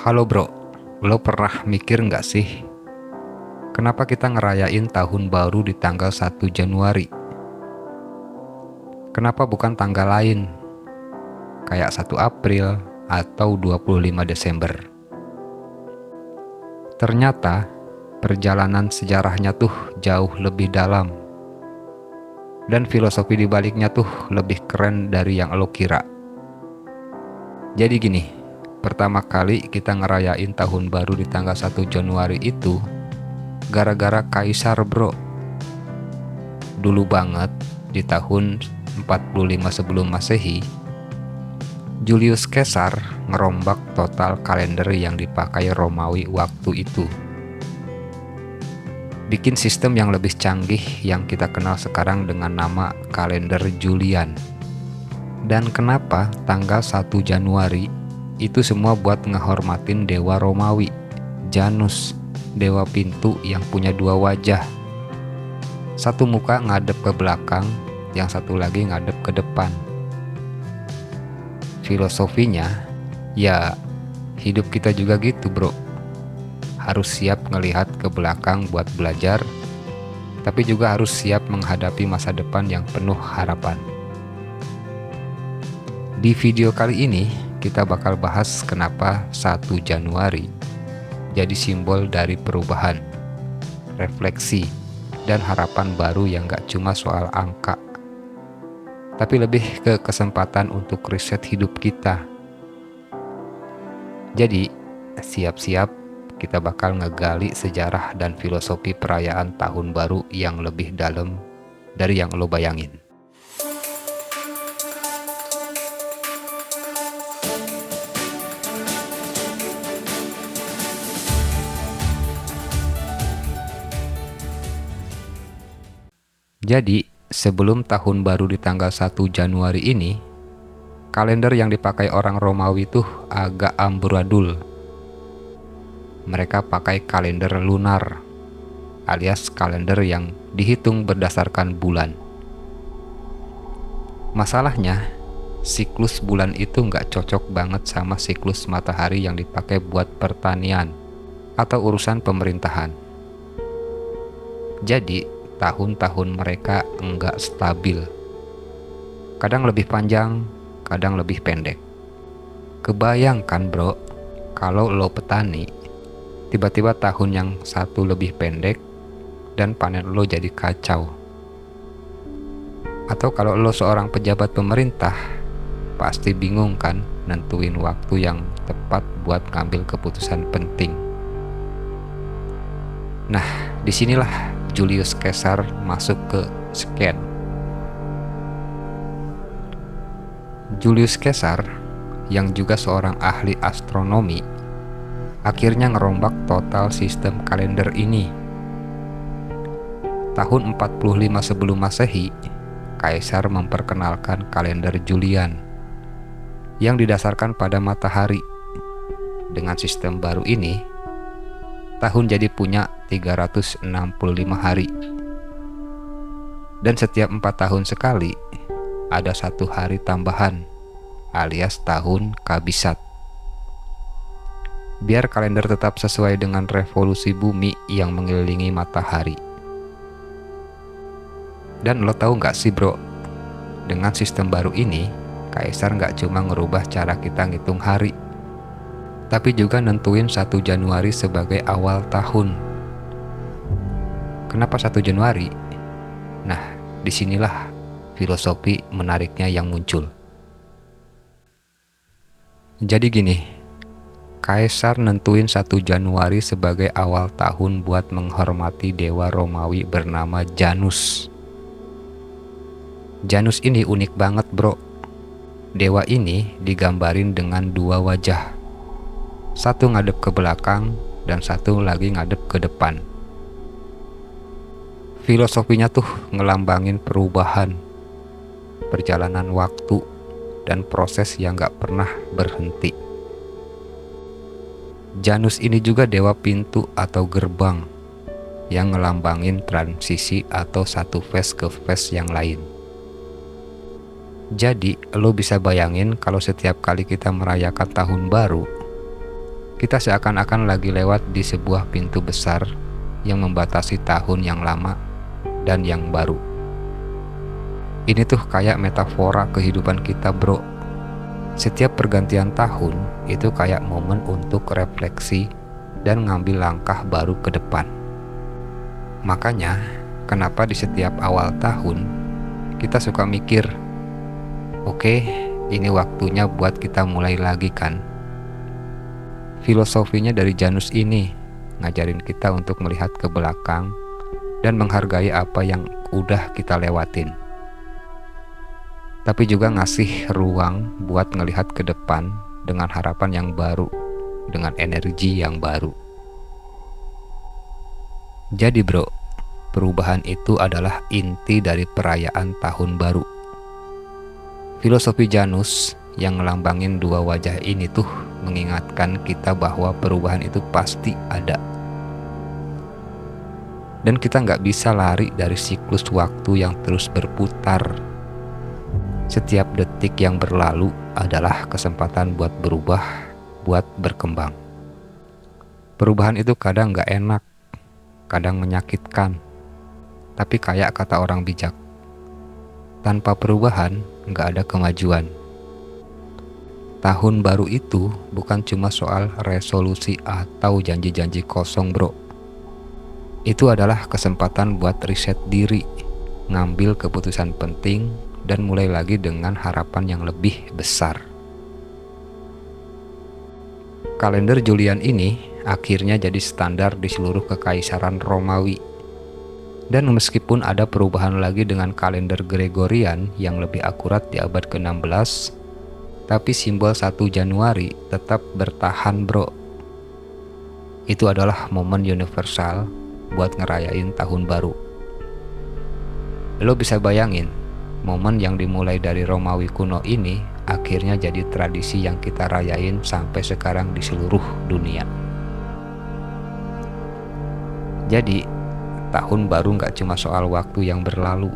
Halo bro, lo pernah mikir nggak sih, kenapa kita ngerayain tahun baru di tanggal 1 Januari? Kenapa bukan tanggal lain, kayak 1 April atau 25 Desember? Ternyata, perjalanan sejarahnya tuh jauh lebih dalam. Dan filosofi di baliknya tuh lebih keren dari yang lo kira. Jadi gini, pertama kali kita ngerayain tahun baru di tanggal 1 Januari itu gara-gara kaisar bro. Dulu banget di tahun 45 sebelum Masehi, Julius Caesar ngerombak total kalender yang dipakai Romawi waktu itu. Bikin sistem yang lebih canggih yang kita kenal sekarang dengan nama kalender Julian. Dan kenapa tanggal 1 Januari? Itu semua buat ngehormatin dewa Romawi, Janus, dewa pintu yang punya dua wajah. Satu muka ngadep ke belakang, yang satu lagi ngadep ke depan. Filosofinya, ya hidup kita juga gitu bro. Harus siap ngelihat ke belakang buat belajar, tapi juga harus siap menghadapi masa depan yang penuh harapan. Di video kali ini, kita bakal bahas kenapa 1 Januari jadi simbol dari perubahan, refleksi, dan harapan baru yang gak cuma soal angka, tapi lebih ke kesempatan untuk riset hidup kita. Jadi, siap-siap kita bakal ngegali sejarah dan filosofi perayaan tahun baru yang lebih dalam dari yang lo bayangin. Jadi, sebelum tahun baru di tanggal 1 Januari ini, kalender yang dipakai orang Romawi tuh agak amburadul. Mereka pakai kalender lunar, alias kalender yang dihitung berdasarkan bulan. Masalahnya, siklus bulan itu nggak cocok banget sama siklus matahari yang dipakai buat pertanian atau urusan pemerintahan. Jadi, tahun-tahun mereka enggak stabil. Kadang lebih panjang, kadang lebih pendek. Kebayangkan bro, kalau lo petani, tiba-tiba tahun yang satu lebih pendek dan panen lo jadi kacau. Atau kalau lo seorang pejabat pemerintah, pasti bingung kan nentuin waktu yang tepat buat ngambil keputusan penting. Nah, disinilah Julius Caesar masuk ke scan. Julius Caesar, yang juga seorang ahli astronomi, akhirnya ngerombak total sistem kalender ini. Tahun 45 sebelum Masehi, Kaisar memperkenalkan kalender Julian yang didasarkan pada matahari. Dengan sistem baru ini, tahun jadi punya 365 hari. Dan setiap 4 tahun sekali, ada 1 hari tambahan, alias tahun kabisat. Biar kalender tetap sesuai dengan revolusi bumi yang mengelilingi matahari. Dan lo tahu nggak sih bro, dengan sistem baru ini, Kaisar nggak cuma ngerubah cara kita ngitung hari, tapi juga nentuin 1 Januari sebagai awal tahun. Kenapa 1 Januari? Nah, disinilah filosofi menariknya yang muncul. Jadi gini, Kaisar nentuin 1 Januari sebagai awal tahun buat menghormati dewa Romawi bernama Janus. Janus ini unik banget bro. Dewa ini digambarin dengan 2 wajah. Satu ngadep ke belakang dan satu lagi ngadep ke depan. Filosofinya tuh ngelambangin perubahan, perjalanan waktu, dan proses yang gak pernah berhenti. Janus ini juga dewa pintu atau gerbang yang ngelambangin transisi atau satu fase ke fase yang lain. Jadi lo bisa bayangin kalau setiap kali kita merayakan tahun baru, Kita seakan-akan lagi lewat di sebuah pintu besar yang membatasi tahun yang lama dan yang baru. Ini tuh kayak metafora kehidupan kita, bro. Setiap pergantian tahun itu kayak momen untuk refleksi dan ngambil langkah baru ke depan. Makanya, kenapa di setiap awal tahun kita suka mikir, oke, ini waktunya buat kita mulai lagi kan? Filosofinya dari Janus ini ngajarin kita untuk melihat ke belakang dan menghargai apa yang udah kita lewatin. Tapi juga ngasih ruang buat ngelihat ke depan dengan harapan yang baru, dengan energi yang baru. Jadi bro, perubahan itu adalah inti dari perayaan tahun baru. Filosofi Janus yang ngelambangin dua wajah ini tuh mengingatkan kita bahwa perubahan itu pasti ada. Dan kita nggak bisa lari dari siklus waktu yang terus berputar. Setiap detik yang berlalu adalah kesempatan buat berubah, buat berkembang. Perubahan itu kadang nggak enak, kadang menyakitkan. Tapi kayak kata orang bijak, tanpa perubahan nggak ada kemajuan. Tahun baru itu bukan cuma soal resolusi atau janji-janji kosong bro. Itu adalah kesempatan buat riset diri, ngambil keputusan penting, dan mulai lagi dengan harapan yang lebih besar. Kalender Julian ini akhirnya jadi standar di seluruh kekaisaran Romawi. Dan meskipun ada perubahan lagi dengan kalender Gregorian yang lebih akurat di abad ke-16, tapi simbol 1 Januari tetap bertahan bro. Itu adalah momen universal buat ngerayain tahun baru. Lo bisa bayangin, momen yang dimulai dari Romawi kuno ini akhirnya jadi tradisi yang kita rayain sampai sekarang di seluruh dunia. Jadi, tahun baru nggak cuma soal waktu yang berlalu,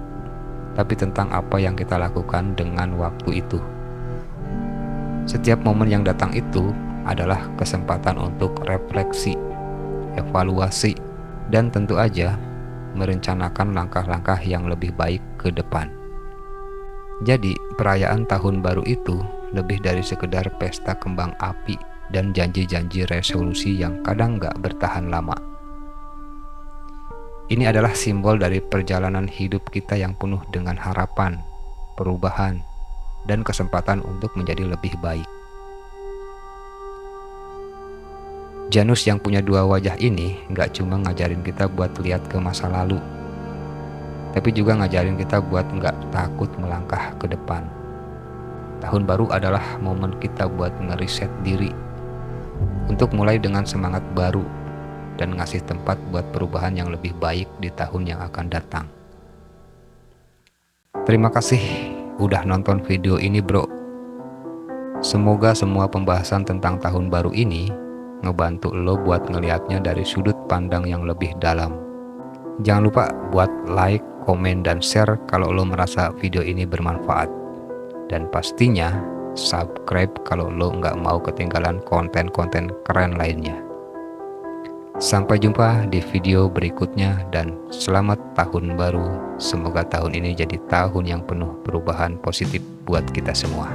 tapi tentang apa yang kita lakukan dengan waktu itu. Setiap momen yang datang itu adalah kesempatan untuk refleksi, evaluasi, dan tentu aja merencanakan langkah-langkah yang lebih baik ke depan. Jadi, perayaan tahun baru itu lebih dari sekedar pesta kembang api dan janji-janji resolusi yang kadang nggak bertahan lama. Ini adalah simbol dari perjalanan hidup kita yang penuh dengan harapan, perubahan, dan kesempatan untuk menjadi lebih baik. Janus yang punya dua wajah ini gak cuma ngajarin kita buat lihat ke masa lalu, tapi juga ngajarin kita buat gak takut melangkah ke depan. Tahun baru adalah momen kita buat ngeriset diri, untuk mulai dengan semangat baru, dan ngasih tempat buat perubahan yang lebih baik di tahun yang akan datang. Terima kasih udah nonton video ini bro. Semoga semua pembahasan tentang tahun baru ini ngebantu lo buat ngelihatnya dari sudut pandang yang lebih dalam. Jangan lupa buat like, komen, dan share kalau lo merasa video ini bermanfaat. Dan pastinya subscribe kalau lo nggak mau ketinggalan konten-konten keren lainnya. Sampai jumpa di video berikutnya dan selamat tahun baru. Semoga tahun ini jadi tahun yang penuh perubahan positif buat kita semua.